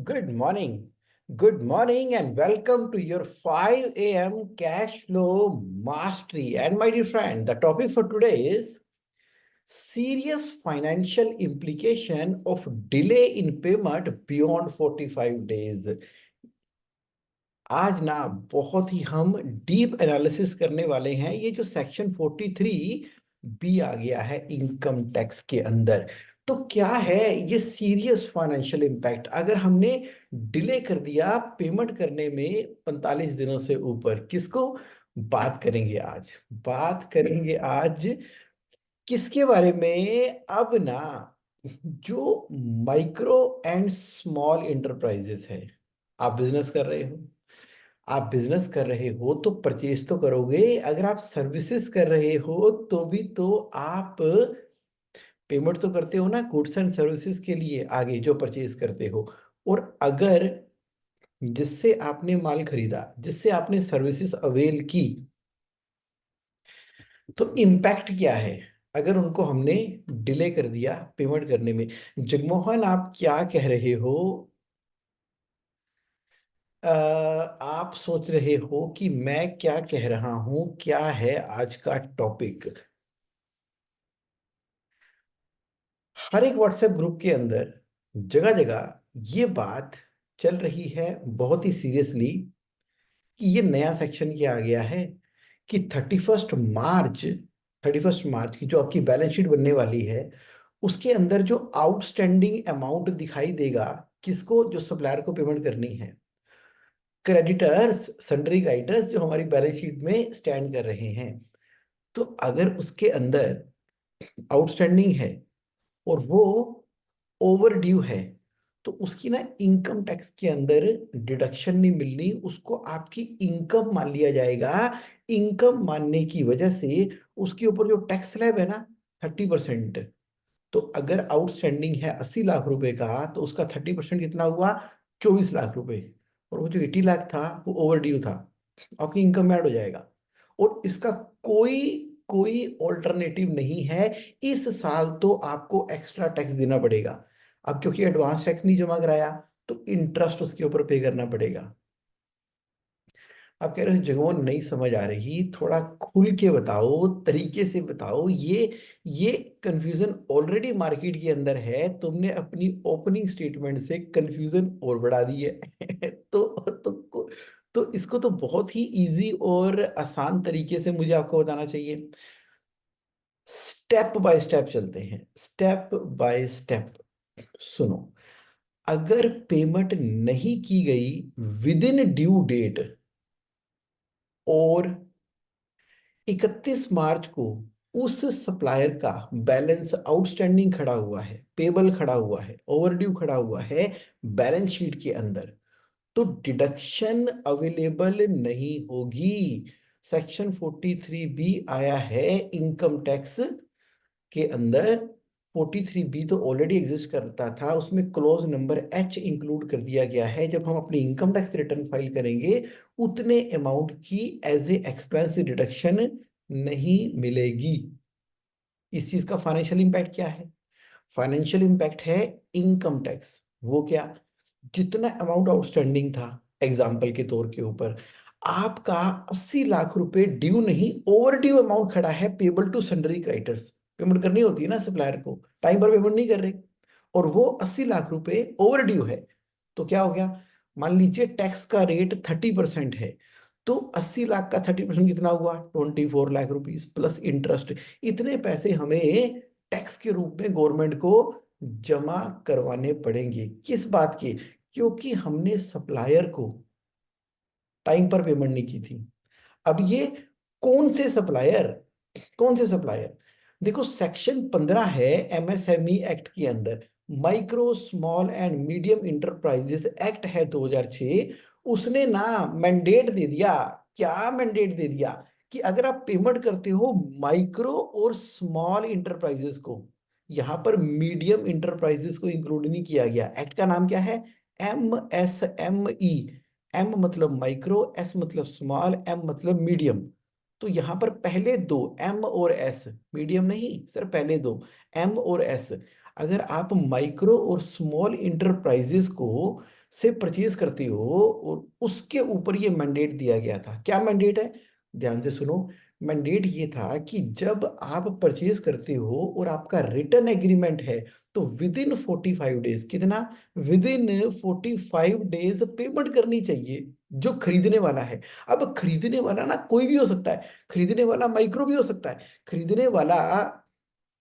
Good morning. Good morning and welcome to your 5 a.m. cash flow mastery. And my dear friend, the topic for today is serious financial implication of delay in payment beyond 45 days. आज ना बहुत ही हम deep analysis करने वाले हैं। ये जो section 43 B आ गया है इनकम टैक्स के अंदर, तो क्या है ये सीरियस फाइनेंशियल इम्पैक्ट अगर हमने डिले कर दिया पेमेंट करने में 45 दिनों से ऊपर। किसको बात करेंगे आज? बात करेंगे आज किसके बारे में? अब ना जो माइक्रो एंड स्मॉल इंटरप्राइजेस है। आप बिजनेस कर रहे हो, आप बिजनेस कर रहे हो तो परचेज तो करोगे। अगर आप सर्विसेज कर रहे हो तो भी तो आप पेमेंट तो करते हो ना गुड्स एंड सर्विसेज के लिए आगे जो परचेज करते हो। और अगर जिससे आपने माल खरीदा, जिससे आपने सर्विसेज अवेल की, तो इम्पैक्ट क्या है अगर उनको हमने डिले कर दिया पेमेंट करने में? जगमोहन, आप क्या कह रहे हो? आप सोच रहे हो कि मैं क्या कह रहा हूं? क्या है आज का टॉपिक? हर एक व्हाट्सएप ग्रुप के अंदर जगह जगह ये बात चल रही है बहुत ही सीरियसली कि ये नया सेक्शन क्या आ गया है कि 31 मार्च, 31 मार्च की जो आपकी बैलेंस शीट बनने वाली है उसके अंदर जो आउटस्टैंडिंग अमाउंट दिखाई देगा, किसको? जो सप्लायर को पेमेंट करनी है, क्रेडिटर्स, सन्ड्री क्रेडिटर्स जो हमारी बैलेंस शीट में स्टैंड कर रहे हैं। तो अगर उसके अंदर आउटस्टैंडिंग है और वो ओवर ड्यू है, तो उसकी ना इनकम टैक्स के अंदर डिडक्शन नहीं मिलनी, उसको आपकी इनकम मान लिया जाएगा। इनकम मानने की वजह से उसके ऊपर जो टैक्स स्लैब है ना, 30%। तो अगर आउटस्टैंडिंग है 80 लाख रुपए का, तो उसका 30% कितना हुआ? 24 लाख रुपए। और वो जो 80 लाख था वो ओवर ड्यू था, आपकी इनकम में ऐड हो जाएगा। और इसका कोई कोई ऑल्टरनेटिव नहीं है। इस साल तो आपको एक्स्ट्रा टैक्स देना पड़ेगा। अब क्योंकि एडवांस टैक्स नहीं जमा कराया, तो इंटरेस्ट उसके ऊपर पे करना पड़ेगा। आप कह रहे हो जगमोहन नहीं समझ आ रही, थोड़ा खुल के बताओ, तरीके से बताओ। ये कंफ्यूजन ऑलरेडी मार्केट के अंदर है, तुमने अपनी ओपनिंग स्टेटमेंट से कंफ्यूजन और बढ़ा दी है। तो इसको तो बहुत ही इजी और आसान तरीके से मुझे आपको बताना चाहिए। स्टेप बाय स्टेप चलते हैं, स्टेप बाय स्टेप। सुनो, अगर पेमेंट नहीं की गई विद इन ड्यू डेट और 31 मार्च को उस सप्लायर का बैलेंस आउटस्टैंडिंग खड़ा हुआ है, पेबल खड़ा हुआ है, ओवरड्यू खड़ा हुआ है बैलेंस शीट के अंदर, तो डिडक्शन अवेलेबल नहीं होगी। सेक्शन 43 बी आया है इनकम टैक्स के अंदर। 43 बी तो ऑलरेडी एग्जिस्ट करता था, उसमें क्लोज नंबर एच इंक्लूड कर दिया गया है। जब हम अपनी इनकम टैक्स रिटर्न फाइल करेंगे उतने अमाउंट की एज ए एक्सपेंस डिडक्शन नहीं मिलेगी। इस चीज का फाइनेंशियल इंपैक्ट क्या है? फाइनेंशियल इंपैक्ट है इनकम टैक्स। वो क्या? जितना अमाउंट आउटस्टैंडिंग था, एग्जाम्पल के तौर के ऊपर आपका 80 लाख रुपए ड्यू नहीं, ओवर ड्यू अमाउंट खड़ा है payable to sundry creditors. Payment करनी होती है ना सप्लायर को, टाइम पर पेमेंट नहीं कर रहे, और वो 80 लाख रुपए ओवर ड्यू है। तो क्या हो गया? मान लीजिए टैक्स का रेट 30% है, तो 80 लाख का 30% कितना हुआ? 24 लाख रुपीज प्लस इंटरेस्ट। इतने पैसे हमें टैक्स के रूप में गवर्नमेंट को जमा करवाने पड़ेंगे। किस बात के? क्योंकि हमने सप्लायर को टाइम पर पेमेंट नहीं की थी। अब ये कौन से सप्लायर? कौन से सप्लायर? देखो, सेक्शन 15 है एमएसएमई एक्ट के अंदर, micro small and medium enterprises act है 2006। उसने ना मैंडेट दे दिया। क्या मैंडेट दे दिया? कि अगर आप पेमेंट करते हो माइक्रो और स्मॉल इंटरप्राइजेस को, यहां पर मीडियम इंटरप्राइजेस को इंक्लूड नहीं किया गया। एक्ट का नाम क्या है? MSME। एम मतलब माइक्रो, एस मतलब स्मॉल, एम मतलब मीडियम। तो यहां पर पहले दो एम और एस, मीडियम नहीं सर, पहले दो एम और एस। अगर आप माइक्रो और स्मॉल इंटरप्राइजेस को से परचेज करते हो और उसके ऊपर ये मैंडेट दिया गया था। क्या मैंडेट है? ध्यान से सुनो। मैंडेट ये था कि जब आप परचेज करते हो और आपका रिटर्न एग्रीमेंट है, तो विद इन 45 डेज, कितना? विद इन 45 डेज पेमेंट करनी चाहिए जो खरीदने वाला है। अब खरीदने वाला ना कोई भी हो सकता है, खरीदने वाला माइक्रो भी हो सकता है, खरीदने वाला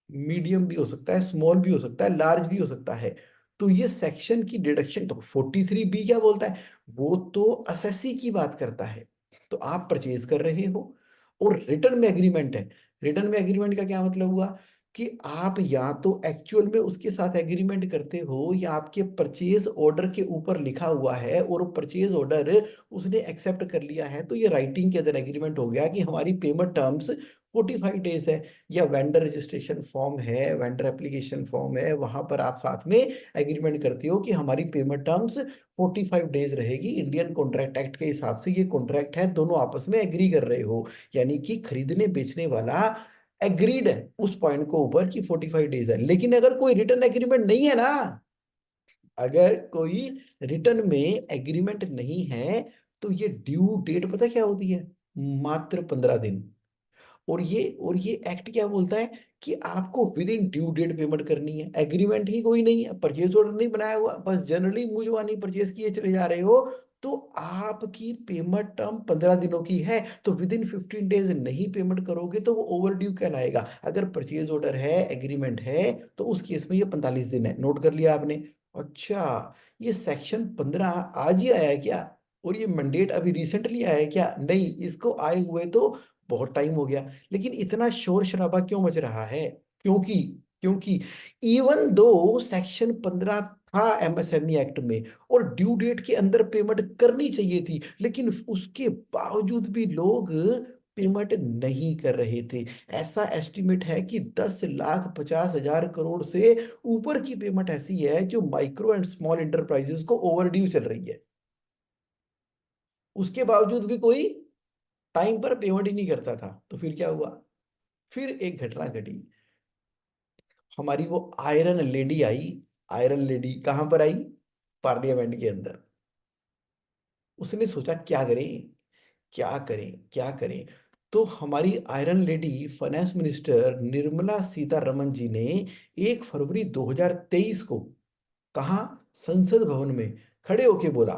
मीडियम भी हो सकता है, स्मॉल भी हो सकता है, लार्ज भी हो सकता है। तो ये सेक्शन की डिडक्शन तो 43B क्या बोलता है? वो तो असेसी की बात करता है। तो आप परचेज कर रहे हो और रिटर्न में एग्रीमेंट है। रिटर्न में एग्रीमेंट का क्या मतलब हुआ कि आप या तो एक्चुअल में उसके साथ एग्रीमेंट करते हो, या आपके परचेज ऑर्डर के ऊपर लिखा हुआ है और परचेज ऑर्डर उसने एक्सेप्ट कर लिया है, तो ये राइटिंग के अंदर एग्रीमेंट हो गया कि हमारी पेमेंट टर्म्स 45 डेज है। या वेंडर रजिस्ट्रेशन फॉर्म है, वेंडर एप्लीकेशन फॉर्म है, वहां पर आप साथ में एग्रीमेंट करते हो कि हमारी पेमेंट टर्म्स 45 डेज रहेगी। इंडियन कॉन्ट्रैक्ट एक्ट के हिसाब से ये कॉन्ट्रैक्ट है, दोनों आपस में एग्री कर रहे हो। यानी कि खरीदने बेचने वाला एग्रीड है उस पॉइंट को ऊपर कि 45 डेज है। लेकिन अगर कोई रिटर्न एग्रीमेंट नहीं है ना, अगर कोई रिटर्न में एग्रीमेंट नहीं है, तो ये ड्यू डेट पता क्या होती है? मात्र 15 दिन। और ये एक्ट क्या बोलता है कि आपको within due date payment करनी है। एग्रीमेंट ही कोई नहीं है, परचेज ऑर्डर नहीं बनाया हुआ, बस जनरली मुझवानी परचेज किए चले जा रहे हो, तो आपकी पेमेंट टर्म 15 दिनों की है। तो विद इन 15 डेज नहीं पेमेंट करोगे तो वो ओवर ड्यू कहलाएगा। अगर परचेज ऑर्डर है, एग्रीमेंट है, तो उस केस में ये 45 दिन है। नोट कर लिया आपने? अच्छा, ये सेक्शन 15 आज ही आया है क्या? और ये मैंडेट अभी रिसेंटली आया है क्या? नहीं, इसको आए हुए तो बहुत टाइम हो गया। लेकिन इतना शोर शराबा क्यों मच रहा है? क्योंकि क्योंकि इवन दो सेक्शन 15 था एमएसएमई एक्ट में और ड्यू डेट के अंदर पेमेंट करनी चाहिए थी, लेकिन उसके बावजूद भी लोग पेमेंट नहीं कर रहे थे। ऐसा एस्टिमेट है कि 10,50,000 करोड़ से ऊपर की पेमेंट ऐसी है जो माइक्रो एंड स्मॉल इंटरप्राइजेस को ओवरड्यू चल रही है। उसके बावजूद भी कोई टाइम पर पेमेंट ही नहीं करता था। तो फिर क्या हुआ? फिर एक घटना घटी। हमारी वो आयरन लेडी आई। आयरन लेडी कहां पर आई? पार्लियामेंट के अंदर। उसने सोचा क्या करें, क्या करें, क्या करें। तो हमारी iron lady finance minister Nirmala Sitharaman ji ने 1 फरवरी 2023 को कहा, संसद भवन में खड़े होके बोला,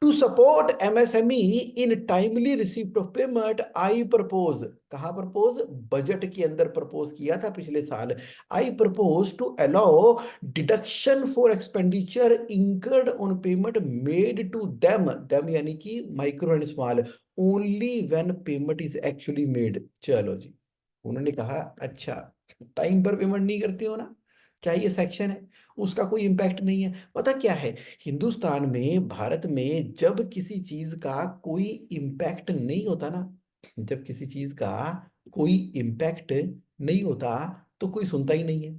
to support MSME in timely receipt of payment I propose. कहा प्रपोज? बजट के अंदर प्रपोज किया था पिछले साल। I propose to allow deduction for expenditure incurred on payment made to them यानी कि micro and small, only when payment is actually made. चलो जी, उन्होंने कहा अच्छा, टाइम पर पेमेंट नहीं करते हो ना, क्या ये सेक्शन है, उसका कोई इम्पैक्ट नहीं है। पता क्या है, हिंदुस्तान में, भारत में जब किसी चीज का कोई इम्पैक्ट नहीं होता ना, जब किसी चीज का कोई इम्पैक्ट नहीं होता, तो कोई सुनता ही नहीं है।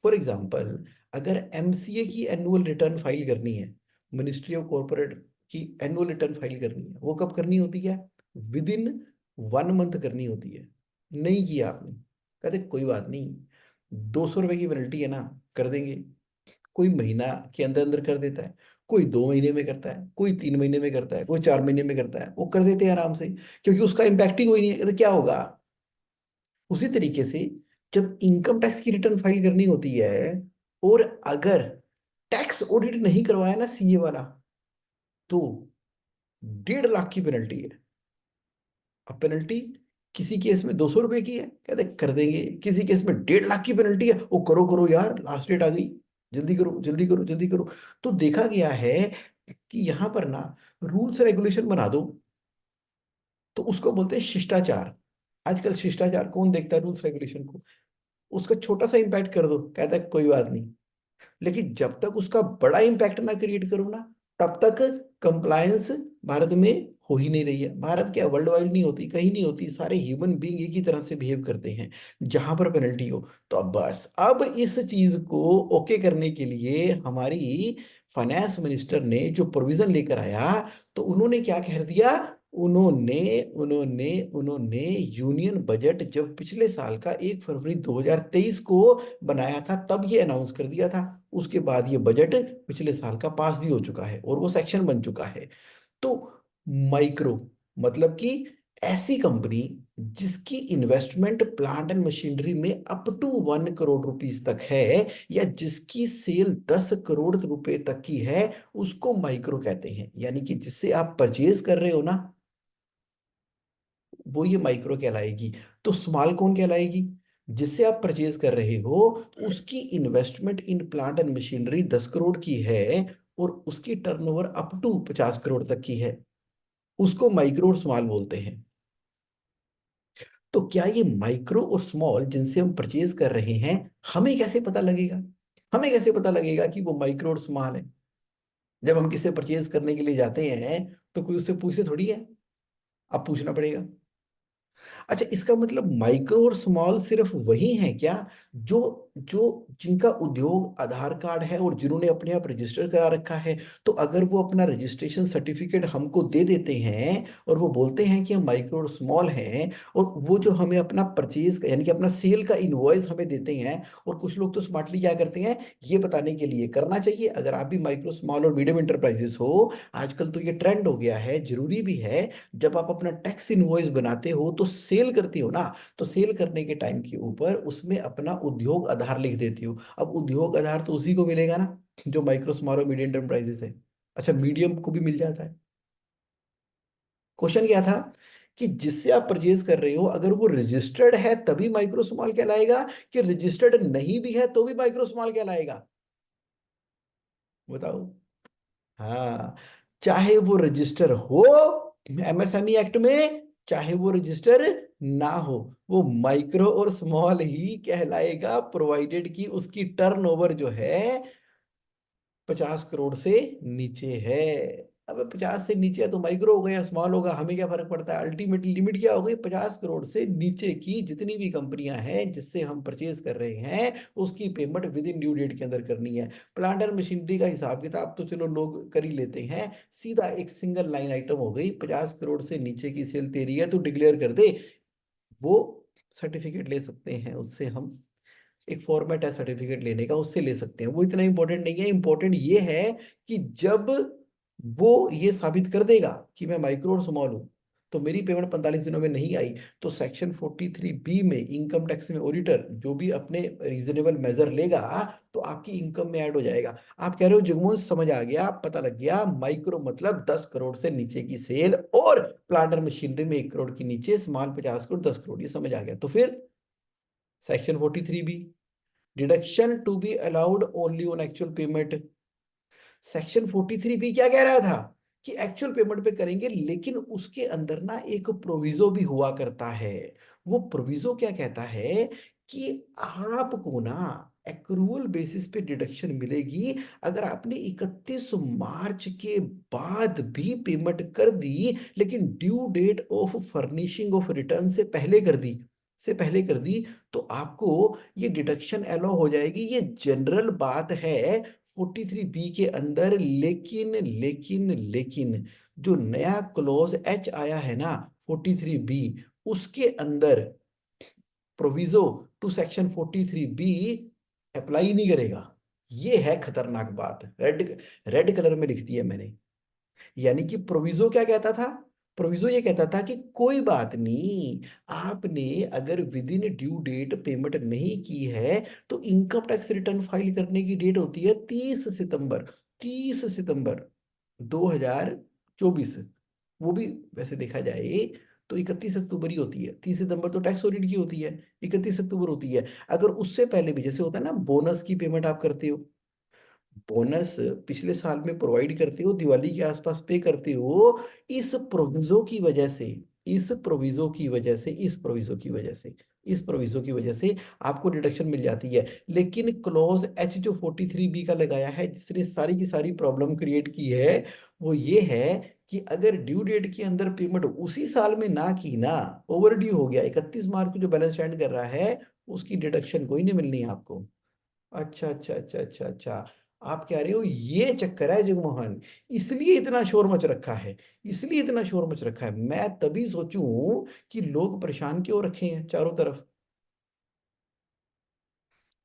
फॉर एग्जाम्पल, अगर एमसीए की एनुअल रिटर्न फाइल करनी है, मिनिस्ट्री ऑफ कॉर्पोरेट की एनुअल रिटर्न फाइल करनी है, वो कब करनी होती है? विद इन 1 मंथ करनी होती है। नहीं किया आपने, कहते कोई बात नहीं, 200 रुपए की पेनल्टी है ना, कर देंगे। कोई महीना के अंदर अंदर कर देता है, कोई 2 महीने में करता है, कोई 3 महीने में करता है, कोई 4 महीने में करता है, वो कर देते हैं आराम से, क्योंकि उसका इम्पैक्ट ही कोई नहीं है। कहते क्या होगा? उसी तरीके से जब इनकम टैक्स की रिटर्न फाइल करनी होती है, और अगर टैक्स ऑडिट नहीं करवाया ना सीए वाला, तो 1.5 लाख की पेनल्टी है। अब पेनल्टी किसी केस में 200 रुपए की है, कहते कर देंगे, किसी केस में 1.5 लाख की पेनल्टी है, वो करो करो यार, लास्ट डेट आ गई, जल्दी करो जल्दी करो जल्दी करो। तो देखा गया है कि यहां पर ना रूल्स रेगुलेशन बना दो, तो उसको बोलते हैं शिष्टाचार। आजकल शिष्टाचार कौन देखता है? रूल्स रेगुलेशन को। उसका छोटा सा इंपैक्ट कर दो, कहता है कोई बात नहीं। लेकिन जब तक उसका बड़ा इंपैक्ट ना क्रिएट करो ना, तब तक कंप्लायंस भारत में हो ही नहीं रही है। भारत क्या, वर्ल्ड वाइड नहीं होती, कहीं नहीं होती, सारे ह्यूमन बीइंग एक ही तरह से बिहेव करते हैं। जहां पर पेनल्टी हो, तो अब बस, अब इस चीज को ओके करने के लिए हमारी फाइनेंस मिनिस्टर ने जो प्रोविजन लेकर आया, तो उन्होंने क्या कह दिया उन्होंने उन्होंने उन्होंने यूनियन बजट जब पिछले साल का 1 फरवरी 2023 को बनाया था तब ये अनाउंस कर दिया था। उसके बाद ये बजट पिछले साल का पास भी हो चुका है और वो सेक्शन बन चुका है। तो माइक्रो मतलब कि ऐसी कंपनी जिसकी इन्वेस्टमेंट प्लांट एंड मशीनरी में अप टू 1 करोड़ रुपीस तक है, या जिसकी सेल 10 करोड़ रुपए तक की है, उसको माइक्रो कहते हैं। यानी कि जिससे आप परचेज कर रहे हो ना, वो ये माइक्रो कहलाएगी। तो स्मॉल कौन कहलाएगी? जिससे आप परचेज कर रहे हो उसकी investment in plant and machinery 10 crore की है और उसकी टर्नओवर अप टू 50 करोड़ तक की है, उसको माइक्रो और स्मॉल बोलते हैं। तो क्या ये माइक्रो और स्मॉल जिनसे हम परचेज कर रहे हैं, हमें कैसे पता लगेगा? हमें कैसे पता लगेगा कि वो माइक्रो और स्मॉल है? जब हम किसी परचेज करने के लिए जाते हैं तो कोई उससे पूछते थोड़ी है, अब पूछना पड़ेगा। अच्छा, इसका मतलब माइक्रो और स्मॉल सिर्फ वही हैं क्या जो जो जिनका उद्योग आधार कार्ड है और जिन्होंने अपने आप रजिस्टर करा रखा है? तो अगर वो अपना रजिस्ट्रेशन सर्टिफिकेट हमको दे देते हैं और वो बोलते हैं कि हम माइक्रो और स्मॉल हैं, और वो जो हमें अपना परचेज यानी कि अपना सेल का इनवॉइस हमें देते हैं, और कुछ लोग तो स्मार्टली क्या करते हैं, ये बताने के लिए करना चाहिए अगर आप भी माइक्रो स्मॉल और मीडियम इंटरप्राइजेस हो, आजकल तो ये ट्रेंड हो गया है, जरूरी भी है, जब आप अपना टैक्स इनवॉइस बनाते हो तो सेल करते हो ना, तो सेल करने के टाइम के ऊपर उसमें अपना उद्योग आधार लिख देती हो। अब उद्योग आधार तो उसी को मिलेगा ना जो माइक्रो स्मॉल और मीडियम एंटरप्राइजेस है। अच्छा, मीडियम को भी मिल जाता है। क्वेश्चन क्या था कि जिससे आप परचेज कर रहे हो अगर वो रजिस्टर्ड है तभी माइक्रो स्मॉल कहलाएगा, कि रजिस्टर्ड नहीं भी है तो भी माइक्रो स्मॉल कहलाएगा? बताओ। हाँ, चाहे वो रजिस्टर हो एमएसएमई एक्ट में, चाहे वो रजिस्टर ना हो, वो माइक्रो और स्मॉल ही कहलाएगा, प्रोवाइडेड कि उसकी टर्नओवर जो है 50 करोड़ से नीचे है। अब 50 से नीचे है तो माइक्रो होगा या स्मॉल होगा, हमें क्या फर्क पड़ता है? अल्टीमेटली लिमिट क्या हो गई? 50 करोड़ से नीचे की जितनी भी कंपनियां हैं जिससे हम परचेज कर रहे हैं उसकी payment within due date के अंदर करनी है। प्लांट एंड मशीनरी का हिसाब किताब तो चलो लोग कर ही लेते हैं, सीधा एक सिंगल लाइन आइटम हो गई, 50 करोड़ से नीचे की सेल तेरी है तो डिक्लेयर कर दे। वो सर्टिफिकेट ले सकते हैं उससे हम, एक फॉर्मेट है सर्टिफिकेट लेने का, उससे ले सकते हैं, वो इतना इंपॉर्टेंट नहीं है। इंपॉर्टेंट ये है कि जब वो ये साबित कर देगा कि मैं माइक्रो और स्मॉल हूं, तो मेरी पेमेंट 45 दिनों में नहीं आई, तो सेक्शन 43B में इनकम टैक्स में ऑडिटर जो भी अपने रीजनेबल मेजर लेगा तो आपकी इनकम में ऐड हो जाएगा। आप कह रहे हो जगमोहन समझ आ गया, पता लग गया, माइक्रो मतलब 10 करोड़ से नीचे की सेल, और प्लांट और मशीनरी में 1 करोड़ के नीचे, स्मॉल 50 करोड़ 10 करोड़, ये समझ आ गया। तो फिर section 43B, deduction to be allowed only on actual payment. Section 43B क्या कह रहा था कि एक्चुअल पेमेंट पे करेंगे, लेकिन उसके अंदर ना एक प्रोविजो भी हुआ करता है। वो प्रोविजो क्या कहता है कि आपको ना एक्रूअल बेसिस पे डिडक्शन मिलेगी अगर आपने 31 मार्च के बाद भी पेमेंट कर दी, लेकिन due date of furnishing of return से पहले कर दी, से पहले कर दी, तो आपको ये डिडक्शन अलाउ हो जाएगी। ये जनरल बात है 43B के अंदर, लेकिन लेकिन लेकिन जो नया क्लॉज एच आया है ना 43B, उसके अंदर proviso to section 43B apply नहीं करेगा। ये है खतरनाक बात, रेड रेड कलर में लिख दी है मैंने। यानी कि प्रोविजो क्या कहता था? प्रोविजो ये कहता था कि कोई बात नहीं, आपने अगर within due date payment नहीं की है तो इनकम टैक्स रिटर्न फाइल करने की डेट होती है 30 सितंबर, 30 सितंबर 2024। वो भी वैसे देखा जाए तो 31 अक्टूबर ही होती है, 30 सितंबर तो टैक्स ऑडिट की होती है, 31 अक्टूबर होती है। अगर उससे पहले भी जैसे होता है ना, बोनस की पेमेंट आप करते हो, बोनस पिछले साल में प्रोवाइड करते हो, दिवाली के आसपास पे करते हो, इस प्रोविजो की वजह से, इस प्रोविजो की वजह से, इस प्रोविजो की वजह से, इस प्रोविजो की वजह से आपको डिडक्शन मिल जाती है। लेकिन क्लॉज एच जो 43B का लगाया है, जिसने सारी की सारी प्रॉब्लम क्रिएट की है, वो ये है कि अगर ड्यू डेट के अंदर पेमेंट उसी साल में ना की ना, ओवर ड्यू हो गया, 31 मार्च को जो बैलेंस स्टैंड कर रहा है, उसकी डिडक्शन कोई नहीं मिलनी है आपको। अच्छा अच्छा अच्छा अच्छा अच्छा। आप कह रहे हो ये चक्कर है जगमोहन, इसलिए इतना शोर मच रखा है, इसलिए इतना शोर मच रखा है। मैं तभी सोचूं कि लोग परेशान क्यों रखे हैं चारों तरफ।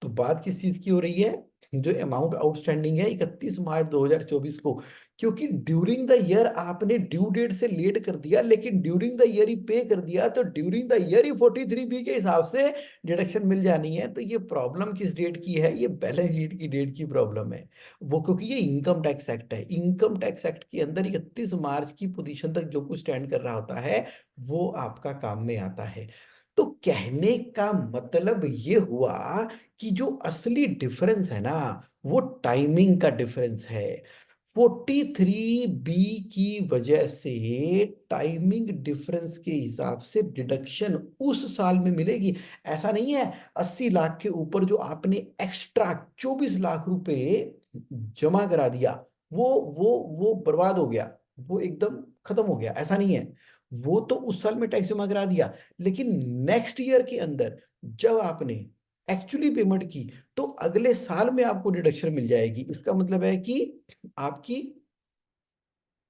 तो बात किस चीज की हो रही है? जो अमाउंट आउटस्टैंडिंग है 31 मार्च 2024 को, क्योंकि ड्यूरिंग द ईयर आपने ड्यू डेट से लेट कर दिया, लेकिन ड्यूरिंग द ईयर ही पे कर दिया, तो during the year he 43B के हिसाब से डिडक्शन मिल जानी है। तो ये प्रॉब्लम किस डेट की है? ये बैलेंस शीट की डेट की प्रॉब्लम है वो, क्योंकि ये इनकम टैक्स एक्ट है। इनकम टैक्स एक्ट के अंदर 31 मार्च की पोजीशन तक जो कुछ स्टैंड कर रहा होता है वो आपका काम में आता है। तो कहने का मतलब ये हुआ कि जो असली डिफरेंस है ना, वो टाइमिंग का डिफरेंस है। 43B की वजह से टाइमिंग डिफरेंस के हिसाब से डिडक्शन उस साल में मिलेगी। ऐसा नहीं है 80 लाख के ऊपर जो आपने एक्स्ट्रा 24 लाख रुपए जमा करा दिया, वो बर्बाद हो गया, वो एकदम खत्म हो गया, ऐसा नहीं है। वो तो उस साल में टैक्स जमा करा दिया, लेकिन नेक्स्ट ईयर के अंदर जब आपने एक्चुअली पेमेंट की, तो अगले साल में आपको डिडक्शन मिल जाएगी। इसका मतलब है कि आपकी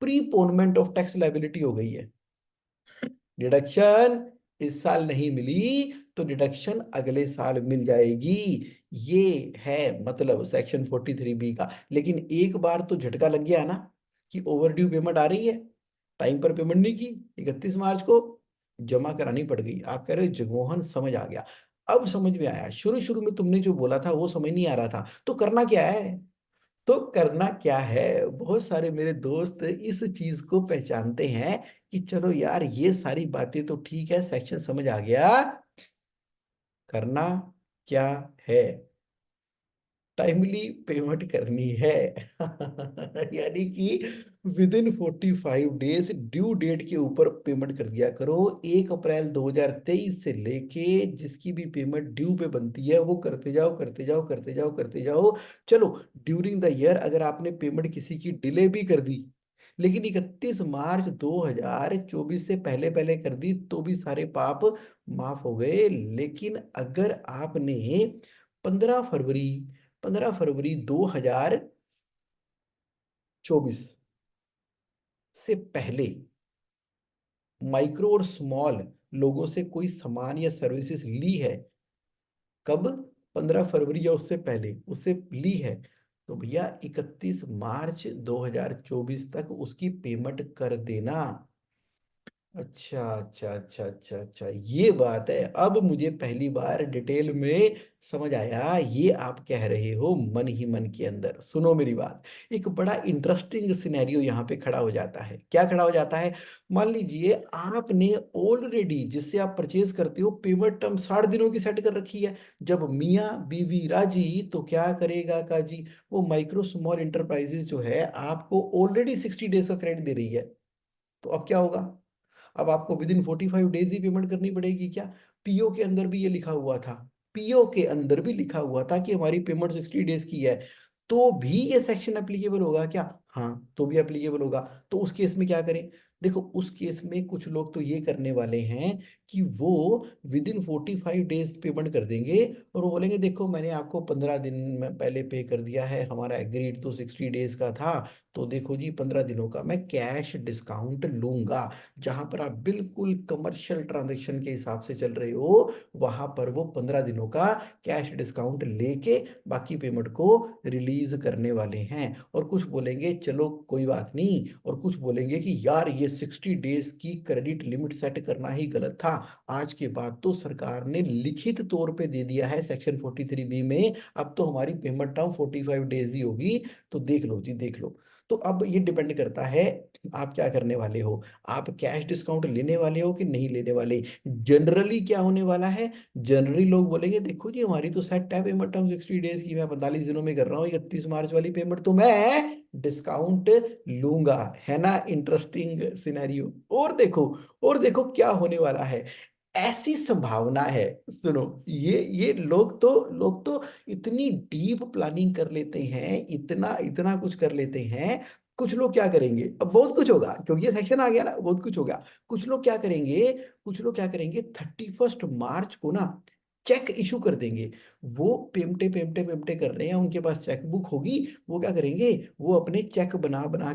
प्रीपोनमेंट ऑफ टैक्स लायबिलिटी हो गई है। डिडक्शन इस साल नहीं मिली तो डिडक्शन अगले साल मिल जाएगी। ये है मतलब सेक्शन 43B का। लेकिन एक बार तो झटका लग गया ना कि ओवर ड्यू पेमेंट आ रही है, टाइम पर पेमेंट नहीं की, 31 मार्च को जमा करानी पड़ गई। आप कह रहे हो जगमोहन समझ आ गया। अब समझ में आया, शुरू शुरू में तुमने जो बोला था वो समझ नहीं आ रहा था। तो करना क्या है? तो करना क्या है, बहुत सारे मेरे दोस्त इस चीज को पहचानते हैं कि चलो यार ये सारी बातें तो ठीक है, सेक्शन समझ आ गया। करना क्या है? टाइमली पेमेंट करनी है। यानी कि within 45 days due date के ऊपर पेमेंट कर दिया करो। 1 अप्रैल 2023 से लेके जिसकी भी पेमेंट ड्यू पे बनती है वो करते जाओ, करते जाओ, करते जाओ, करते जाओ। चलो, ड्यूरिंग द ईयर अगर आपने पेमेंट किसी की डिले भी कर दी, लेकिन 31 मार्च 2024 से पहले पहले कर दी, तो भी सारे पाप माफ हो गए। लेकिन अगर आपने 15 फरवरी 2024 से पहले माइक्रो और स्मॉल लोगों से कोई सामान या सर्विसेज ली है, कब? 15 फरवरी या उससे पहले, उससे ली है, तो भैया 31 मार्च 2024 तक उसकी पेमेंट कर देना। अच्छा अच्छा अच्छा अच्छा अच्छा, ये बात है। अब मुझे पहली बार डिटेल में समझ आया। ये आप कह रहे हो मन ही मन के अंदर। सुनो मेरी बात, एक बड़ा इंटरेस्टिंग सिनेरियो यहाँ पे खड़ा हो जाता है। क्या खड़ा हो जाता है? मान लीजिए आपने ऑलरेडी जिससे आप परचेज करते हो पेमेंट टर्म 60 दिनों की सेट कर रखी है। जब मियाँ बीवी राजी, तो क्या करेगा काजी? वो माइक्रो स्मॉल इंटरप्राइजेज जो है आपको ऑलरेडी 60 डेज का क्रेडिट दे रही है। तो अब क्या होगा? अब आपको विद इन 45 डेज ही पेमेंट करनी पड़ेगी क्या? पीओ के अंदर भी ये लिखा हुआ था, पीओ के अंदर भी लिखा हुआ था कि हमारी पेमेंट 60 डेज की है। तो भी ये सेक्शन एप्लीकेबल होगा क्या? हाँ, तो भी एप्लीकेबल होगा। तो उस केस में क्या करें? देखो, उस केस में कुछ लोग तो ये करने वाले हैं कि वो विद इन 45 डेज पेमेंट कर देंगे, और वो बोलेंगे देखो मैंने आपको 15 दिन में पहले पे कर दिया है, हमारा एग्रीड तो 60 डेज का था, तो देखो जी 15 दिनों का मैं कैश डिस्काउंट लूंगा। जहां पर आप बिल्कुल कमर्शियल ट्रांजैक्शन के हिसाब से चल रहे हो, वहां पर वो 15 दिनों का कैश डिस्काउंट लेके बाकी पेमेंट को रिलीज करने वाले हैं। और कुछ बोलेंगे चलो कोई बात नहीं, और कुछ बोलेंगे कि यार ये 60 डेज की क्रेडिट लिमिट सेट करना ही गलत था। आज के बाद तो सरकार ने लिखित तौर पे दे दिया है सेक्शन 43B में, अब तो हमारी पेमेंट टर्म 45 डेज ही होगी। तो देख लो जी, देख लो। तो अब ये डिपेंड करता है आप क्या करने वाले हो। आप कैश डिस्काउंट लेने वाले हो कि नहीं लेने वाले? जनरली क्या होने वाला है? जनरली लोग बोलेंगे देखो जी हमारी तो सेट है पेमेंट टर्म 60 डेज की, मैं 45 दिनों में कर रहा हूँ, 31 मार्च वाली पेमेंट तो मैं डिस्काउंट लूंगा। है ना इंटरेस्टिंग सिनेरियो? और देखो, और देखो क्या होने वाला है। ऐसी संभावना है, सुनो, ये लोग तो इतनी डीप प्लानिंग कर लेते हैं, इतना इतना कुछ कर लेते हैं। कुछ लोग क्या करेंगे, अब बहुत कुछ होगा क्योंकि ये सेक्शन आ गया ना, बहुत कुछ होगा। कुछ लोग क्या करेंगे, कुछ लोग क्या करेंगे, 31 मार्च को ना चेक इशू कर देंगे। वो पेमटे पेमटे पेमटे कर रहे हैं, उनके पास चेक बुक होगी, वो क्या करेंगे, वो अपने चेक बना बना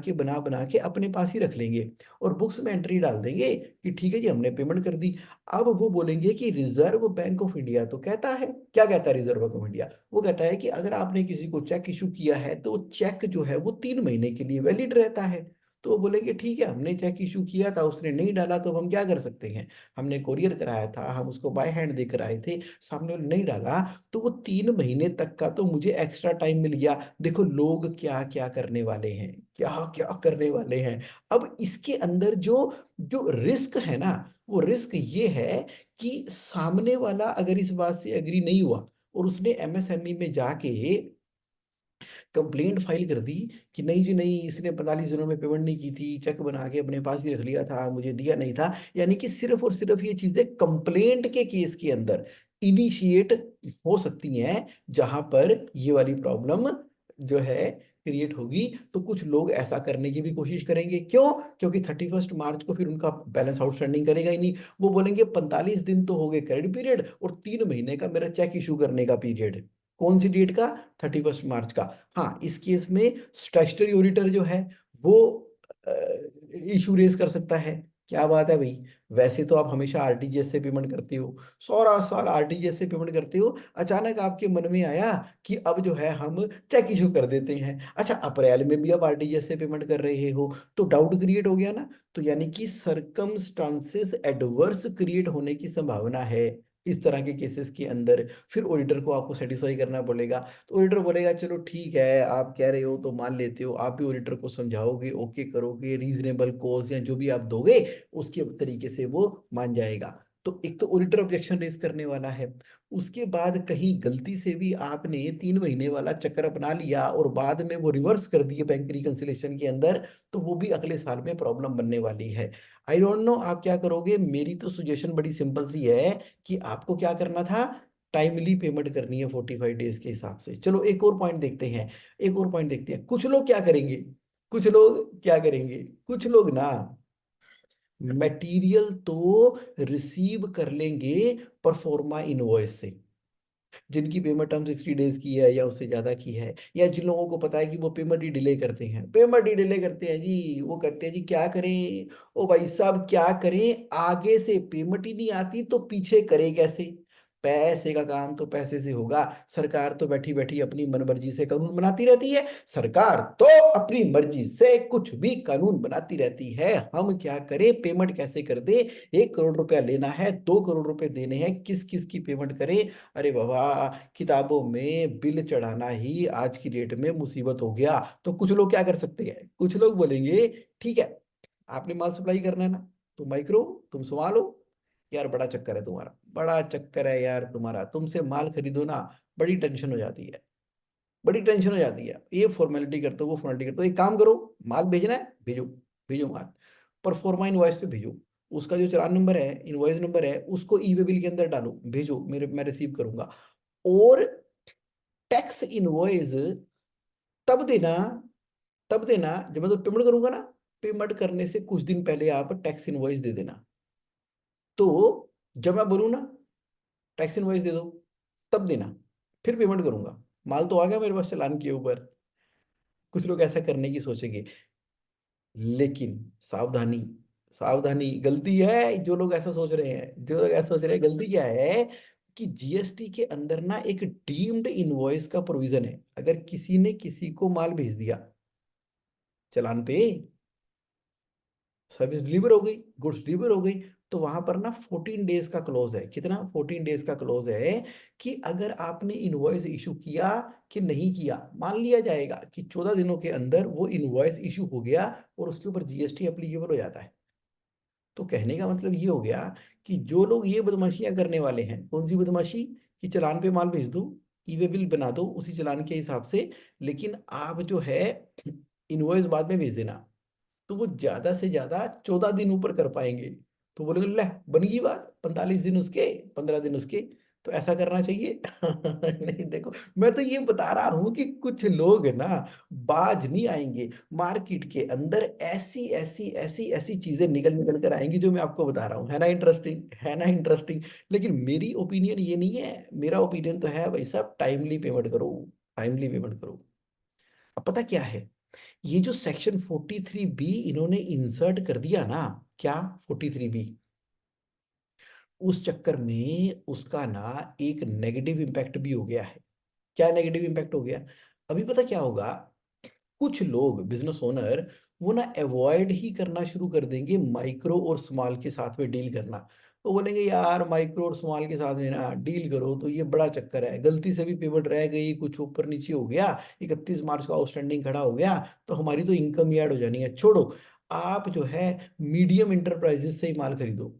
के अपने पास ही रख लेंगे और बुक्स में एंट्री डाल देंगे कि ठीक है जी हमने पेमेंट कर दी। अब वो बोलेंगे कि रिजर्व बैंक ऑफ इंडिया तो कहता है, क्या कहता है रिजर्व बैंक ऑफ इंडिया, वो कहता है कि अगर आपने किसी को चेक इशू किया है तो चेक जो है वो 3 महीने के लिए वैलिड रहता है। तो वो बोलेंगे ठीक है हमने चेक इशू किया था, उसने नहीं डाला तो हम क्या कर सकते हैं, हमने कोरियर कराया था, हम उसको बाय हैंड देकर आए थे, सामने वाले नहीं डाला, तो वो 3 महीने तक का तो मुझे एक्स्ट्रा टाइम मिल गया। देखो लोग क्या क्या करने वाले हैं, क्या क्या करने वाले हैं। अब इसके अंदर जो जो रिस्क है ना, वो रिस्क ये है कि सामने वाला अगर इस बात से एग्री नहीं हुआ और उसने एमएसएमई में जाके कंप्लेंट फाइल कर दी कि नहीं जी नहीं, इसने 45 दिनों में पेमेंट नहीं की थी, चेक बना के अपने पास ही रख लिया था, मुझे दिया नहीं था, यानी कि सिर्फ और सिर्फ ये चीजें कंप्लेंट के केस के अंदर इनिशिएट हो सकती हैं, जहां पर ये वाली प्रॉब्लम जो है क्रिएट होगी। तो कुछ लोग ऐसा करने की भी कोशिश करेंगे, क्यों, क्योंकि 31 मार्च को फिर उनका बैलेंस आउटस्टैंडिंग करेगा ही नहीं। वो बोलेंगे 45 दिन तो हो गए क्रेडिट पीरियड और 3 महीने का मेरा चेक इशू करने का पीरियड, कौन सी डेट का, 31 मार्च का। हाँ इस केस में स्टैट्यूटरी ऑडिटर जो है वो इशू रेज कर सकता है। क्या बात है भाई, वैसे तो आप हमेशा आरटीजीएस से पेमेंट करते हो, 16 साल आरटीजीएस से पेमेंट करते हो, अचानक आपके मन में आया कि अब जो है हम चेक इशू कर देते हैं, अच्छा अप्रैल में भी आप आरटीजीएस से पेमेंट कर रहे हो, तो डाउट क्रिएट हो गया ना। तो यानी कि सरकमस्टांसेस एडवर्स क्रिएट होने की संभावना है इस तरह के केसेस के अंदर। फिर ऑडिटर को आपको सेटिस्फाई करना पड़ेगा। तो ऑडिटर बोलेगा चलो ठीक है आप कह रहे हो तो मान लेते हो, आप भी ऑडिटर को समझाओगे, ओके करोगे, रीजनेबल कॉज या जो भी आप दोगे उसके तरीके से वो मान जाएगा। तो एक तो ऑडिटर ऑब्जेक्शन रेज करने वाला है। उसके बाद कहीं गलती से भी आपने 3 महीने वाला चक्कर अपना लिया और बाद में वो रिवर्स कर दिए बैंक रिकंसिलेशन के अंदर, तो वो भी अगले साल में प्रॉब्लम बनने वाली है। आई डोंट नो आप क्या करोगे, मेरी तो सुजेशन बड़ी सिंपल सी है कि आपको क्या करना था, टाइमली पेमेंट करनी है 45 डेज के हिसाब से। चलो एक और पॉइंट देखते हैं, एक और पॉइंट देखते हैं, कुछ लोग क्या करेंगे, कुछ लोग क्या करेंगे, कुछ लोग ना मटेरियल तो रिसीव कर लेंगे परफॉर्मा इनवॉइस से, जिनकी पेमेंट टर्म 60 डेज की है या उससे ज्यादा की है, या जिन लोगों को पता है कि वो पेमेंट ही डिले करते हैं, पेमेंट ही डिले करते हैं जी, वो कहते हैं जी क्या करें, ओ भाई साहब क्या करें, आगे से पेमेंट ही नहीं आती तो पीछे करे कैसे। पैसे का काम तो पैसे से होगा, सरकार तो बैठी बैठी अपनी मनमर्जी से कानून बनाती रहती है, सरकार तो अपनी मर्जी से कुछ भी कानून बनाती रहती है, हम क्या करें, पेमेंट कैसे कर दे, 1 करोड़ रुपया लेना है, 2 करोड़ रुपए देने हैं, किस किस की पेमेंट करें। अरे बाबा, किताबों में बिल चढ़ाना ही आज की डेट में मुसीबत हो गया। तो कुछ लोग क्या कर सकते हैं, कुछ लोग बोलेंगे ठीक है आपने माल सप्लाई करना है ना, तुम माइक्रो, तुम संभालो, यार बड़ा चक्कर है तुम्हारा, बड़ा चक्कर है यार तुम्हारा, तुमसे माल खरीदो ना, बड़ी टेंशन हो जाती है, बड़ी टेंशन हो जाती है, ये फॉर्मेलिटी करते हो वो फॉर्मेलिटी करते हो, एक काम करो, माल भेजना है भेजो, भेजो माल, पर फॉर्मा इनवॉइस पे भेजो, उसका जो चालान नंबर है, इनवॉइस नंबर है, उसको ई वे बिल के अंदर डालो, भेजो, मेरे मैं रिसीव करूंगा। और टैक्स इनवॉइस तब देना, तब देना जब मैं तो पेमेंट करूंगा ना, पेमेंट करने से कुछ दिन पहले आप टैक्स इनवॉइस दे देना। तो जब मैं बोलूँ ना टैक्स इनवॉइस दे दो, तब देना, फिर पेमेंट करूंगा, माल तो आ गया मेरे पास चालान के ऊपर। कुछ लोग ऐसा करने की सोचेंगे, लेकिन सावधानी, सावधानी, गलती है जो लोग ऐसा सोच रहे हैं, जो लोग ऐसा सोच रहे हैं, गलती क्या है कि जीएसटी के अंदर ना एक डीम्ड इनवॉइस का प्रोविजन है, अगर किसी ने किसी को माल भेज दिया चालान पे, सर्विस डिलीवर हो गई, गुड्स डिलीवर हो गई, तो वहां पर ना 14 डेज का क्लोज है, कितना, 14 डेज का क्लोज है कि अगर आपने इनवॉइस इशू किया कि नहीं किया, मान लिया जाएगा कि 14 दिनों के अंदर वो इनवॉइस इशू हो गया और उसके ऊपर जीएसटी एप्लीकेबल हो जाता है। तो कहने का मतलब ये हो गया कि जो लोग ये बदमाशियां करने वाले हैं, कौन सी बदमाशी, कि चालान पे माल भेज दो, ई वे बिल बना दो उसी चालान के हिसाब से, लेकिन आप जो है इनवॉइस बाद में भेज देना, तो वो ज्यादा से ज्यादा 14 दिन ऊपर कर पाएंगे। तो बोलेंगे ले बन गई बात, 45 दिन उसके, 15 दिन उसके, तो ऐसा करना चाहिए। नहीं देखो, मैं तो ये बता रहा हूं कि कुछ लोग ना बाज नहीं आएंगे, मार्केट के अंदर ऐसी ऐसी ऐसी ऐसी चीजें निकल निकल कर आएंगी जो मैं आपको बता रहा हूँ। है ना इंटरेस्टिंग, है ना इंटरेस्टिंग। लेकिन मेरी ओपिनियन ये नहीं है, मेरा ओपिनियन तो है भाई साहब, टाइमली पेमेंट करो, टाइमली पेमेंट करो। अब पता क्या है, ये जो सेक्शन 43B इन्होंने इंसर्ट कर दिया ना, क्या 43B, उस चक्कर में उसका ना एक नेगेटिव इम्पैक्ट भी हो गया है। क्या नेगेटिव इम्पैक्ट हो गया, अभी पता क्या होगा, कुछ लोग बिजनेस ओनर वो ना अवॉइड ही करना शुरू कर देंगे माइक्रो और स्मॉल के साथ में डील करना। वो बोलेंगे यार माइक्रो और स्मॉल के साथ में ना डील करो तो ये बड़ा चक्कर है, गलती से भी पेमेंट रह गई, कुछ ऊपर नीचे हो गया, 31 मार्च का आउटस्टैंडिंग खड़ा हो गया, तो हमारी तो इनकम ही ऐड हो जानी है। छोड़ो, आप जो है मीडियम इंटरप्राइजेस से ही माल खरीदो।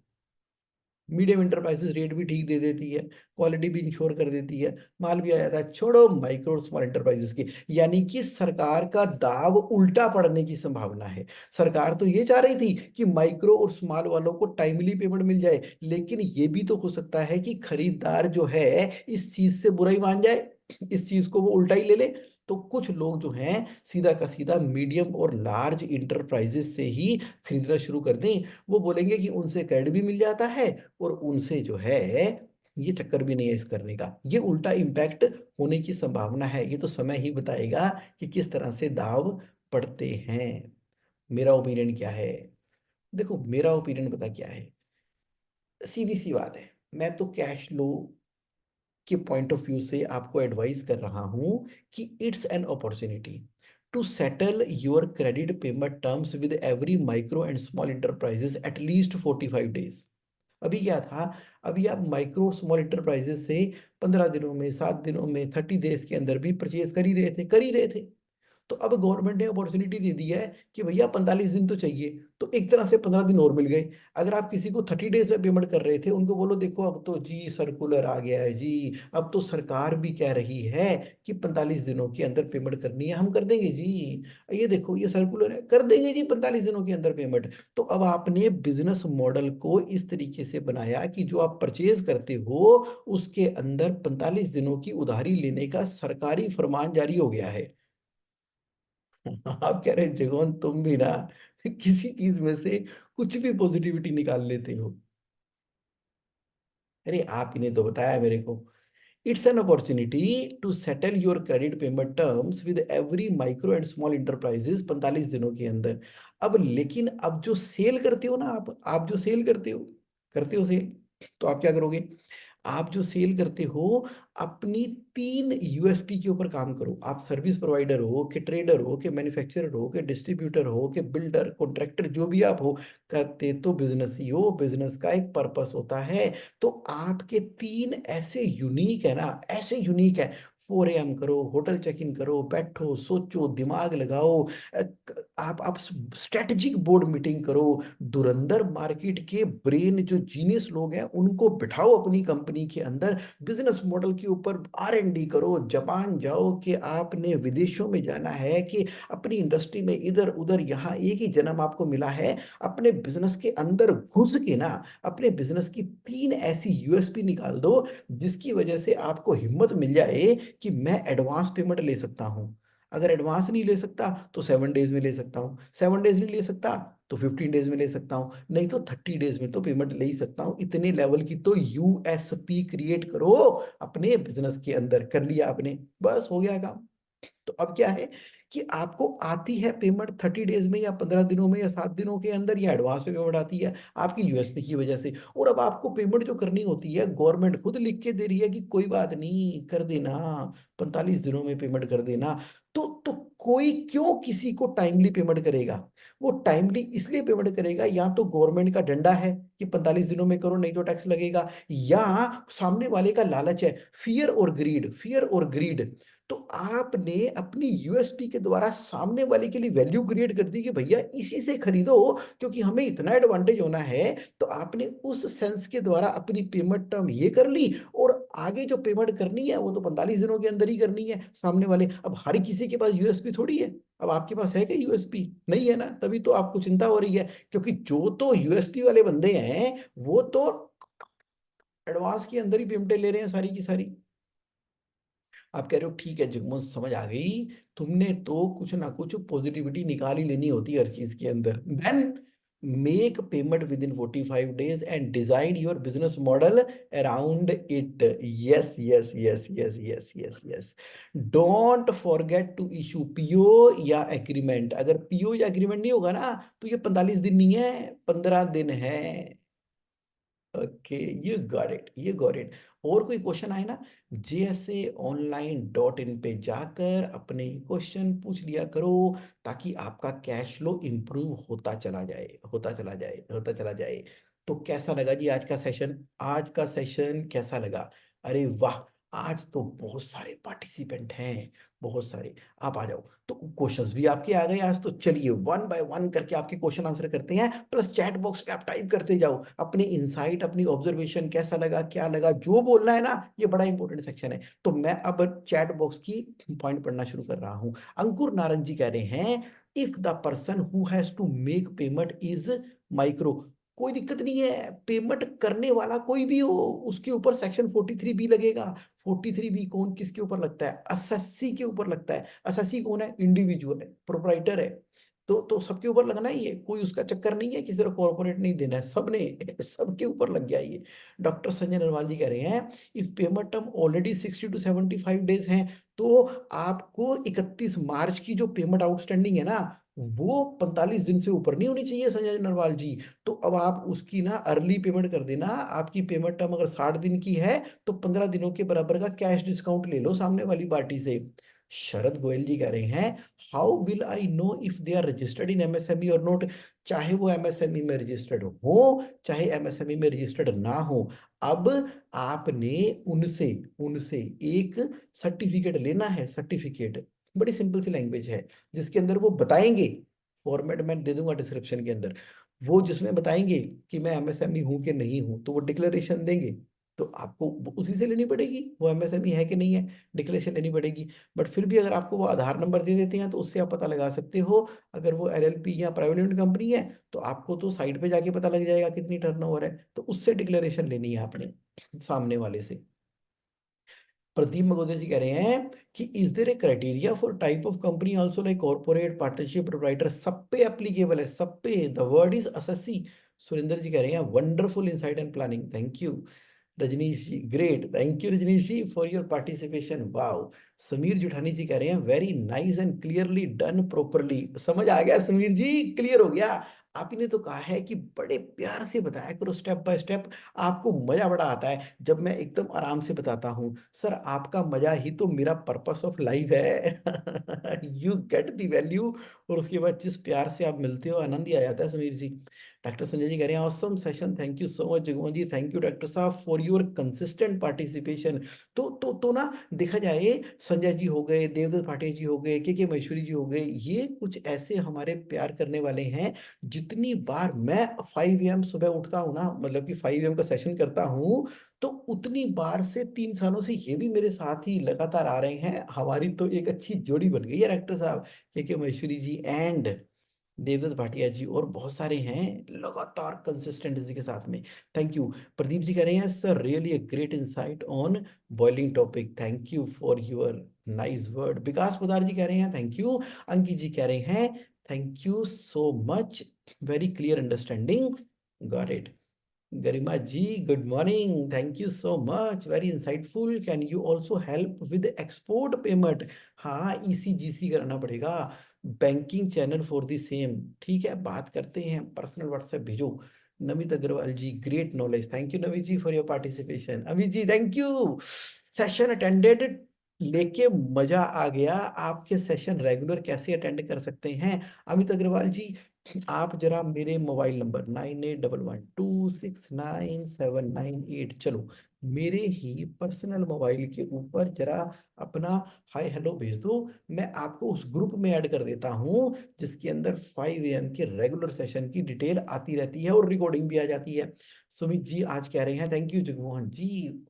मीडियम इंटरप्राइजेस रेट भी ठीक दे देती है, क्वालिटी भी इंश्योर कर देती है, माल भी आ जाता है। छोड़ो माइक्रो और स्मॉल इंटरप्राइजेस की, यानी कि सरकार का दाव उल्टा पड़ने की संभावना है। सरकार तो ये चाह रही थी कि माइक्रो और स्मॉल वालों को टाइमली पेमेंट मिल जाए, लेकिन ये भी तो हो सकता है कि खरीदार जो है इस चीज से बुरा ही मान जाए, इस चीज को वो उल्टा ही ले ले। तो कुछ लोग जो हैं सीधा का सीधा मीडियम और लार्ज इंटरप्राइजेस से ही खरीदना शुरू कर दें। वो बोलेंगे कि उनसे क्रेडिट भी मिल जाता है और उनसे जो है ये चक्कर भी नहीं है इस करने का। ये उल्टा इम्पैक्ट होने की संभावना है, ये तो समय ही बताएगा कि किस तरह से दाव पड़ते हैं। मेरा ओपिनियन क्या है, देखो मेरा ओपिनियन पता क्या है, सीधी सी बात है, मैं तो कैश लो के पॉइंट ऑफ व्यू से आपको एडवाइस कर रहा हूं कि it's an opportunity to settle your credit payment terms with every micro and small enterprises at least 45 days. अभी क्या था, अभी आप माइक्रो स्मॉल इंटरप्राइजेस से 15 दिनों में, 7 दिनों में, 30 डेज के अंदर भी परचेज कर ही रहे थे, कर ही रहे थे। तो अब गवर्नमेंट ने अपॉर्चुनिटी दे दी है कि भैया 45 दिन तो चाहिए, तो एक तरह से 15 दिन और मिल गए। अगर आप किसी को 30 डेज में पेमेंट कर रहे थे, उनको बोलो देखो अब तो जी सर्कुलर आ गया है जी, अब तो सरकार भी कह रही है कि 45 दिनों के अंदर पेमेंट करनी है, हम कर देंगे जी, ये देखो ये सर्कुलर है, कर देंगे जी 45 दिनों के अंदर पेमेंट। तो अब आपने बिजनेस मॉडल को इस तरीके से बनाया कि जो आप परचेज करते हो उसके अंदर 45 दिनों की उधारी लेने का सरकारी फरमान जारी हो गया है। आप कह रहे जगोन तुम भी ना किसी चीज में से कुछ भी पॉजिटिविटी निकाल लेते हो। अरे आप ही ने तो बताया मेरे को, it's an opportunity to settle your credit payment terms with every micro and small enterprises 45 दिनों के अंदर। अब लेकिन अब जो सेल करते हो ना आप जो सेल करते हो सेल, तो आप क्या करोगे, आप जो सेल करते हो अपनी 3 USP के ऊपर काम करो। आप सर्विस प्रोवाइडर हो कि ट्रेडर हो कि मैन्युफैक्चरर हो कि डिस्ट्रीब्यूटर हो कि बिल्डर कॉन्ट्रैक्टर, जो भी आप हो, करते तो बिजनेस ही हो, बिजनेस का एक पर्पस होता है। तो आपके 3 ऐसे यूनिक है ना, ऐसे यूनिक है, 4 AM करो, होटल चेक इन करो, बैठो सोचो दिमाग लगाओ, आप स्ट्रेटेजिक बोर्ड मीटिंग करो, धुरंधर मार्केट के ब्रेन जो जीनियस लोग हैं उनको बिठाओ अपनी कंपनी के अंदर, बिजनेस मॉडल के ऊपर R&D करो, जापान जाओ कि आपने विदेशों में जाना है, कि अपनी इंडस्ट्री में इधर उधर, यहाँ एक ही जन्म आपको मिला है, अपने बिजनेस के अंदर घुस के ना अपने बिजनेस की 3 ऐसी USP निकाल दो जिसकी वजह से आपको हिम्मत मिल जाए कि मैं एडवांस पेमेंट ले सकता हूँ। अगर एडवांस नहीं ले सकता तो 7 डेज में ले सकता हूँ, 7 डेज नहीं ले सकता तो 15 डेज में ले सकता हूँ, नहीं तो 30 डेज में तो पेमेंट ले ही सकता हूँ। इतने लेवल की तो USP क्रिएट करो अपने बिजनेस के अंदर, कर लिया आपने, बस हो गया काम। तो अब क्या है कि आपको आती है पेमेंट 30 डेज में या 15 दिनों में या 7 दिनों के अंदर, या एडवांस में पेमेंट आती है आपकी USP की वजह से। और अब आपको पेमेंट जो करनी होती है गवर्नमेंट खुद लिख के दे रही है कि कोई बात नहीं कर देना, 45 दिनों में पेमेंट कर देना। तो कोई क्यों किसी को टाइमली पेमेंट करेगा, वो टाइमली इसलिए पेमेंट करेगा, या तो गवर्नमेंट का डंडा है कि 45 दिनों में करो नहीं तो टैक्स लगेगा, या सामने वाले का लालच है, फियर और ग्रीड, फियर और ग्रीड। तो आपने अपनी USP के द्वारा सामने वाले के लिए वैल्यू क्रिएट कर दी कि भैया इसी से खरीदो क्योंकि हमें इतना एडवांटेज होना है। तो आपने उस सेंस के द्वारा अपनी पेमेंट टर्म ये कर ली, और आगे जो पेमेंट करनी है वो तो 45 दिनों के अंदर ही करनी है। सामने वाले, अब हर किसी के पास USP थोड़ी है, अब आपके पास है क्या USP, नहीं है ना, तभी तो आपको चिंता हो रही है, क्योंकि जो तो USP वाले बंदे हैं वो तो एडवांस के अंदर ही पेमेंटें ले रहे हैं सारी की सारी। आप कह रहे हो ठीक है जगमोहन, समझ आ गई, तुमने तो कुछ ना कुछ पॉजिटिविटी निकाल ही लेनी होती है हर चीज के अंदर। Then make payment within 45 days and design your business model around it. Yes yes yes yes yes yes yes. Don't forget to issue PO या एग्रीमेंट। अगर पीओ या एग्रीमेंट नहीं होगा ना, तो ये 45 दिन नहीं है, 15 दिन है। Okay, you got it, you got it. और कोई क्वेश्चन आए ना, JSAonline.in पे जाकर अपने क्वेश्चन पूछ लिया करो, ताकि आपका कैश फ्लो इंप्रूव होता चला जाए, होता चला जाए, होता चला जाए। तो कैसा लगा जी आज का सेशन? आज का सेशन कैसा लगा? अरे वाह, आज तो बहुत सारे पार्टिसिपेंट हैं, बहुत सारे। आप आ जाओ, तो क्वेश्चंस भी आपके आ गए आज। तो चलिए वन बाय वन करके आपके क्वेश्चन आंसर करते हैं, प्लस चैट बॉक्स पे आप टाइप करते जाओ अपने इंसाइट, अपनी ऑब्जर्वेशन, कैसा लगा, क्या लगा, जो बोलना है ना, ये बड़ा इंपॉर्टेंट सेक्शन है। तो मैं अब चैट बॉक्स की पॉइंट पढ़ना शुरू कर रहा हूं। अंकुर नारंग जी कह रहे हैं, if the person who has to make payment is micro, कोई दिक्कत नहीं है, पेमेंट करने वाला कोई भी हो, उसके ऊपर सेक्शन 43B लगेगा। 43B कौन किसके ऊपर लगता है? एसएससी के ऊपर लगता है। एसएससी कौन है? इंडिविजुअल है, प्रोप्राइटर है। तो सबके ऊपर लगना ही है, कोई उसका चक्कर नहीं है कि सिर्फ कॉर्पोरेट नहीं देना है, सबने सबके ऊपर लग गया ये। डॉक्टर संजय नरवाल जी कह रहे हैं, if payment term already 60 to 75 days हैं, तो आपको 31 मार्च की जो पेमेंट आउटस्टैंडिंग है ना, वो 45 दिन से ऊपर नहीं होनी चाहिए संजय नरवाल जी। तो अब आप उसकी ना अर्ली पेमेंट कर देना। आपकी पेमेंट टर्म अगर 60 दिन की है, तो 15 दिनों के बराबर का कैश डिस्काउंट ले लो सामने वाली पार्टी से। शरद गोयल जी कह रहे हैं, how will I know if they are registered in MSME और नॉट। चाहे वो एमएसएमई में रजिस्टर्ड हो, चाहे एमएसएमई में रजिस्टर्ड ना हो, अब आपने उनसे उनसे एक सर्टिफिकेट लेना है। सर्टिफिकेट बड़ी सिंपल सी लैंग्वेज है, जिसके अंदर वो बताएंगे, फॉर्मेट मैं दे दूंगा डिस्क्रिप्शन के अंदर, वो जिसमें बताएंगे कि मैं एमएसएमई हूं कि नहीं हूं, तो वो डिक्लेरेशन देंगे। तो आपको उसी से लेनी पड़ेगी, वो एमएसएमई है कि नहीं है, डिक्लेरेशन लेनी पड़ेगी। बट फिर भी अगर आपको वो आधार नंबर दे देते हैं, तो उससे आप पता लगा सकते हो। अगर वो एलएलपी या प्राइवेट लिमिटेड कंपनी है, तो आपको तो साइट पे जाके पता लग जाएगा कितनी टर्नओवर है, तो उससे डिक्लेरेशन लेनी है आपने सामने वाले से। प्रदीप मगोदे जी कह रहे हैं कि is there a criteria for type of company also, like corporate, partnership, proprietor, सब पे एप्लीकेबल है, सब पे। The word is SSC. Surendra ji कह रहे हैं, wonderful insight and planning, thank you. Rajnish ji, great, thank you Rajnish ji for your participation, wow. Sameer Juthani ji कह रहे हैं, very nice and clearly done properly. समझ आ गया समीर जी, क्लियर हो गया। आप ही ने तो कहा है कि बड़े प्यार से बताया करो, स्टेप बाय स्टेप। आपको मजा बड़ा आता है जब मैं एकदम आराम से बताता हूँ। सर, आपका मजा ही तो मेरा पर्पस ऑफ लाइफ है। You get the value. और उसके बाद जिस प्यार से आप मिलते हो, आनंद ही आ जाता है समीर जी। डॉक्टर संजय जी कह रहे हैं, awesome session, thank you so much Jagmohan ji, thank you doctor साहब फॉर योर कंसिस्टेंट पार्टिसिपेशन। तो ना, देखा जाए, संजय जी हो गए, देवदत्त भाटिया जी हो गए, के महेश्वरी जी हो गए, ये कुछ ऐसे हमारे प्यार करने वाले हैं। जितनी बार मैं 5 AM सुबह उठता हूँ ना, मतलब कि 5 AM का सेशन करता हूँ, तो उतनी बार से 3 सालों से ये भी मेरे साथ ही लगातार आ रहे हैं। हमारी तो एक अच्छी जोड़ी बन गई है डॉक्टर साहब, के महेश्वरी जी एंड देवदत्त भाटिया जी, और बहुत सारे हैं लगातार कंसिस्टेंट इसी के साथ में। Thank you. प्रदीप जी कह रहे हैं, sir really a great insight on boiling topic, thank you for your nice word. Vikas Podar ji कह रहे हैं, थैंक यू। अंकित जी कह रहे हैं, thank you so much, very clear understanding, got it. Garima ji, good morning, thank you so much, very insightful, can you also help with export payment. हाँ, ECGC कराना पड़ेगा, banking channel for the same. ठीक है, बात करते हैं, पर्सनल व्हाट्सएप भेजो। Namit Agarwal ji, great knowledge, thank you Namit ji for your participation. Amit ji, thank you. Session attended, लेके मजा आ गया। आपके सेशन रेगुलर कैसे अटेंड कर सकते हैं अमित अग्रवाल जी? आप जरा मेरे मोबाइल नंबर 9811269798, चलो मेरे ही पर्सनल मोबाइल के ऊपर जरा अपना हाय हेलो भेज दो। मैं आपको उस ग्रुप में ऐड कर देता हूँ, जिसके अंदर 5 AM के रेगुलर सेशन की डिटेल आती रहती है, और रिकॉर्डिंग भी आ जाती है। सुमित जी आज कह रहे हैं, thank you Jagmohan ji,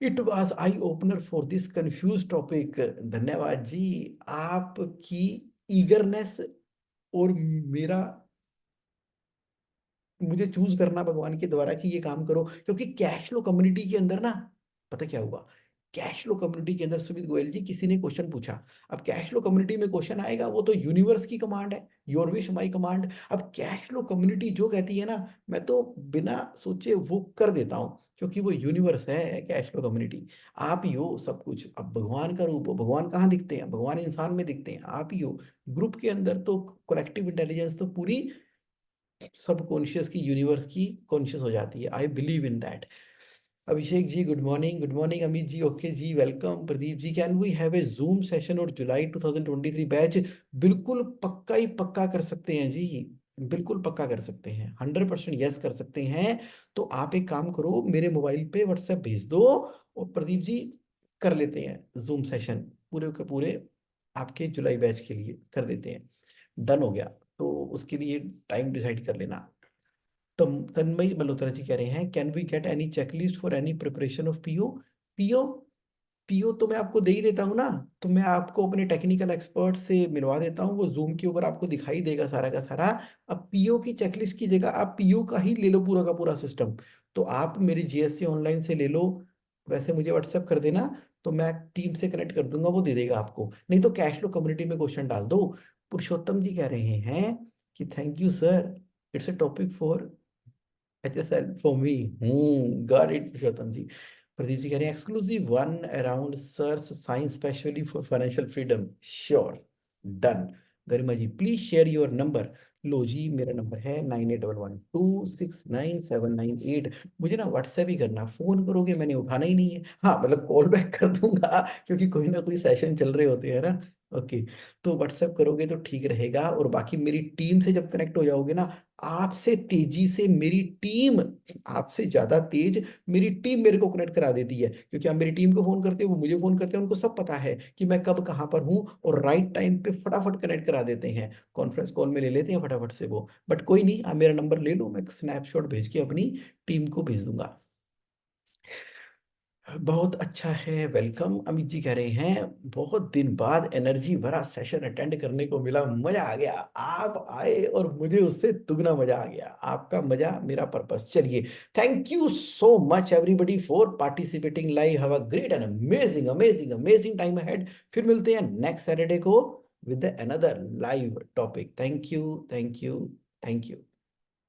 it was eye opener for this confuse topic. धन्यवाद जी, आपकी ईगरनेस और मेरा मुझे चूज करना भगवान के द्वारा कि ये काम करो, क्योंकि कैश फ्लो कम्युनिटी के अंदर ना, पता क्या हुआ, कैश फ्लो कम्युनिटी के अंदर सुमित गोयल जी किसी ने क्वेश्चन पूछा। अब कैश फ्लो कम्युनिटी में क्वेश्चन आएगा, वो तो यूनिवर्स की कमांड है, योर विश माई कमांड। अब कैश फ्लो कम्युनिटी जो कहती है ना, मैं तो बिना सोचे वो कर देता हूँ, क्योंकि वो यूनिवर्स है कैश फ्लो कम्युनिटी। आप ही हो सब कुछ। अब भगवान का रूप हो, भगवान कहाँ दिखते हैं, भगवान इंसान में दिखते हैं, आप ही हो। ग्रुप के अंदर तो कलेक्टिव इंटेलिजेंस तो पूरी सब कॉन्शियस की, यूनिवर्स की कॉन्शियस हो जाती है। I believe in that. Abhishek ji good morning, good morning Amit ji, okay ji welcome. Pradeep ji, can we have a Zoom session और जुलाई 2023 बैच? बिल्कुल पक्का ही पक्का कर सकते हैं जी, बिल्कुल पक्का कर सकते हैं, 100% यस कर सकते हैं। तो आप एक काम करो, मेरे मोबाइल पे व्हाट्सएप भेज दो और प्रदीप जी कर लेते हैं जूम सेशन पूरे के पूरे, आपके जुलाई बैच के लिए कर देते हैं। डन हो गया। तो उसके लिए टाइम डिसाइड कर लेना। तन्मय मल्होत्रा जी कह रहे हैं, can we get any checklist for any preparation of PO? PO PO तो मैं आपको दे ही देता हूँ ना। तो मैं आपको अपने टेक्निकल एक्सपर्ट से मिलवा देता हूँ, वो जूम के ऊपर आपको दिखाई देगा सारा का सारा। अब पीओ की चेकलिस्ट की जगह आप पीओ का ही ले लो, पूरा का पूरा सिस्टम। तो आप मेरी जीएससी ऑनलाइन से ले लो, वैसे मुझे व्हाट्सएप कर देना, तो मैं टीम से कनेक्ट कर दूंगा, वो दे देगा आपको। नहीं तो कैश फ्लो कम्युनिटी में क्वेश्चन डाल दो। पुरुषोत्तम जी कह रहे हैं कि thank you sir, it's a topic for HSL for me. Got it, Purushottam ji. Pradeep ji कह रहे हैं exclusive one around search science specially for financial freedom. Sure, done. Garima ji please share your number. लो जी, मेरा नंबर है 9811269798। मुझे ना व्हाट्सएप ही करना, फोन करोगे मैंने उठाना ही नहीं है। हाँ मतलब कॉल बैक कर दूंगा, क्योंकि कोई ना कोई सेशन चल रहे होते हैं ना। ओके, तो व्हाट्सएप करोगे तो ठीक रहेगा। और बाकी मेरी टीम से जब कनेक्ट हो जाओगे ना, आपसे तेजी से मेरी टीम, आपसे ज्यादा तेज मेरी टीम मेरे को कनेक्ट करा देती है, क्योंकि आप मेरी टीम को फोन करते हो, वो मुझे फोन करते हैं, उनको सब पता है कि मैं कब कहाँ पर हूँ, और राइट टाइम पे फटाफट कनेक्ट करा देते हैं। कॉन्फ्रेंस कॉल में ले लेते हैं फटाफट से वो। बट कोई नहीं, आप मेरा नंबर ले लो, मैं स्नैपशॉट भेज के अपनी टीम को भेज दूंगा। बहुत अच्छा है, वेलकम। अमित जी कह रहे हैं बहुत दिन बाद एनर्जी भरा सेशन अटेंड करने को मिला, मजा आ गया। आप आए और मुझे उससे दुगना मजा आ गया। आपका मजा मेरा पर्पस। चलिए, thank you so much everybody for participating live. Have a great and amazing amazing amazing time ahead. फिर मिलते हैं नेक्स्ट सैटरडे को with another live topic. Thank you, thank you, thank you.